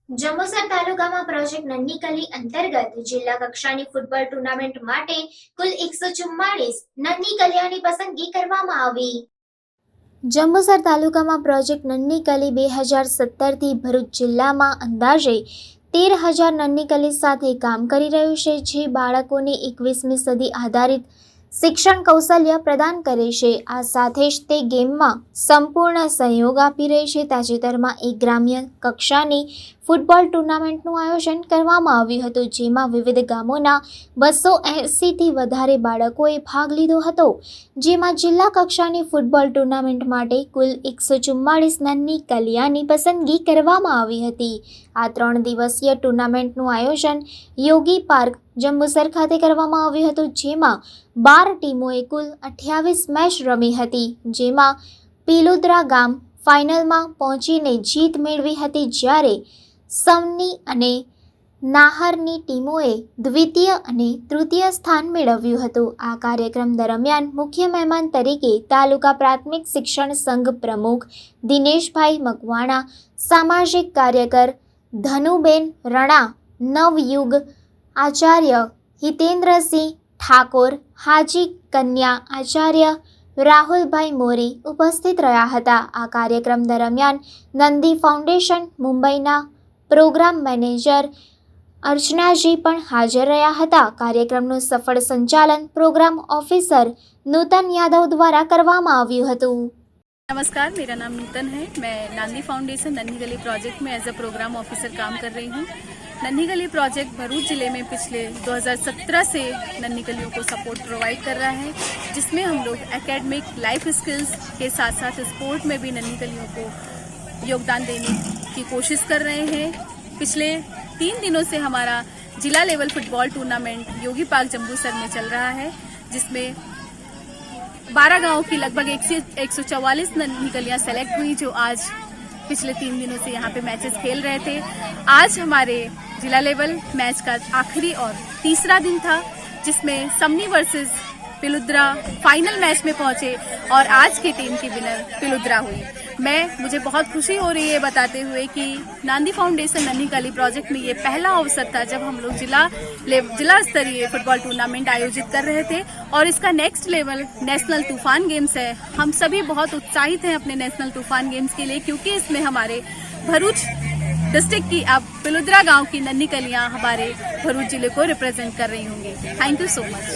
જંબુસર તાલુકામાં પ્રોજેક્ટ નન્હી કલી અંતર્ગત જિલ્લા કક્ષાની ફૂટબોલ ટુર્નામેન્ટ માટે કુલ 144 નન્હી કલીઓની પસંદગી કરવામાં આવી। જંબુસર તાલુકામાં પ્રોજેક્ટ નન્હી કલી 2017 થી ભરૂચ જિલ્લામાં અંદાજે 13,000 નન્હી કલી સાથે કામ કરી રહ્યું છે, જે બાળકોને 21મી સદી આધારિત શિક્ષણ કૌશલ્ય પ્રદાન કરે છે। આ સાથે જ તે ગેમમાં સંપૂર્ણ સહયોગ આપી રહી છે। તાજેતરમાં એક ગ્રામ્ય કક્ષાની ફૂટબોલ ટુર્નામેન્ટનું આયોજન કરવામાં આવ્યું હતું, જેમાં વિવિધ ગામોના 280થી વધારે બાળકોએ ભાગ લીધો હતો, જેમાં જિલ્લા કક્ષાની ફૂટબોલ ટુર્નામેન્ટ માટે કુલ 144 નન્હી કલિયાની પસંદગી કરવામાં આવી હતી। આ 3 દિવસીય ટુર્નામેન્ટનું આયોજન યોગી પાર્ક જંબુસર ખાતે કરવામાં આવ્યું હતું, જેમાં 12 ટીમોએ કુલ 28 મેચ રમી હતી, જેમાં પિલુદ્રા ગામ ફાઇનલમાં પહોંચીને જીત મેળવી હતી, જ્યારે સવની અને નાહરની ટીમોએ દ્વિતીય અને તૃતીય સ્થાન મેળવ્યું હતું। આ કાર્યક્રમ દરમિયાન મુખ્ય મહેમાન તરીકે તાલુકા પ્રાથમિક શિક્ષણ સંઘ પ્રમુખ દિનેશભાઈ મકવાણા, સામાજિક કાર્યકર ધનુબેન રણા, નવયુગ આચાર્ય હિતેન્દ્રસિંહ ઠાકોર, હાજી કન્યા આચાર્ય રાહુલભાઈ મોરી ઉપસ્થિત રહ્યા હતા। આ કાર્યક્રમ દરમિયાન નંદી ફાઉન્ડેશન મુંબઈના પ્રોગ્રામ મેનેજર અર્ચનાજી પણ હાજર રહ્યા હતા। કાર્યક્રમનું સફળ સંચાલન પ્રોગ્રામ ઓફિસર नूतन यादव द्वारा કરવામાં આવ્યું હતું। नमस्कार, मेरा नाम नूतन है। मैं नांदी फाउंडेशन नन्ही गली प्रोजेक्ट में एज अ प्रोग्राम ऑफिसर काम कर रही हूँ। नन्ही गली प्रोजेक्ट भरूच जिले में पिछले 2017 से नन्ही गलियों को सपोर्ट प्रोवाइड कर रहा है, जिसमें हम लोग एकेडमिक लाइफ स्किल्स के साथ साथ स्पोर्ट में भी नन्ही गलियों को योगदान देने की कोशिश कर रहे हैं। पिछले 3 दिनों से हमारा जिला लेवल फुटबॉल टूर्नामेंट योगी पार्क जंबूसर में चल रहा है, जिसमें 12 गांव की लगभग 144 नन्ही कलियां सेलेक्ट हुई, जो आज पिछले 3 दिनों से यहाँ पे मैचेस खेल रहे थे। आज हमारे जिला लेवल मैच का आखिरी और तीसरा दिन था, जिसमें समनी वर्सेस पिलुद्रा फाइनल मैच में पहुंचे और आज की टीम की विनर पिलुद्रा हुई। मुझे बहुत खुशी हो रही है बताते हुए कि नांदी फाउंडेशन नन्ही कली प्रोजेक्ट में ये पहला अवसर था जब हम लोग जिला स्तरीय फुटबॉल टूर्नामेंट आयोजित कर रहे थे, और इसका नेक्स्ट लेवल नेशनल तूफान गेम्स है। हम सभी बहुत उत्साहित हैं अपने नेशनल तूफान गेम्स के लिए, क्योंकि इसमें हमारे भरूच डिस्ट्रिक्ट की अब पिलुद्रा गांव की नन्ही कलियां हमारे भरूच जिले को रिप्रेजेंट कर रही होंगी। Thank you so much.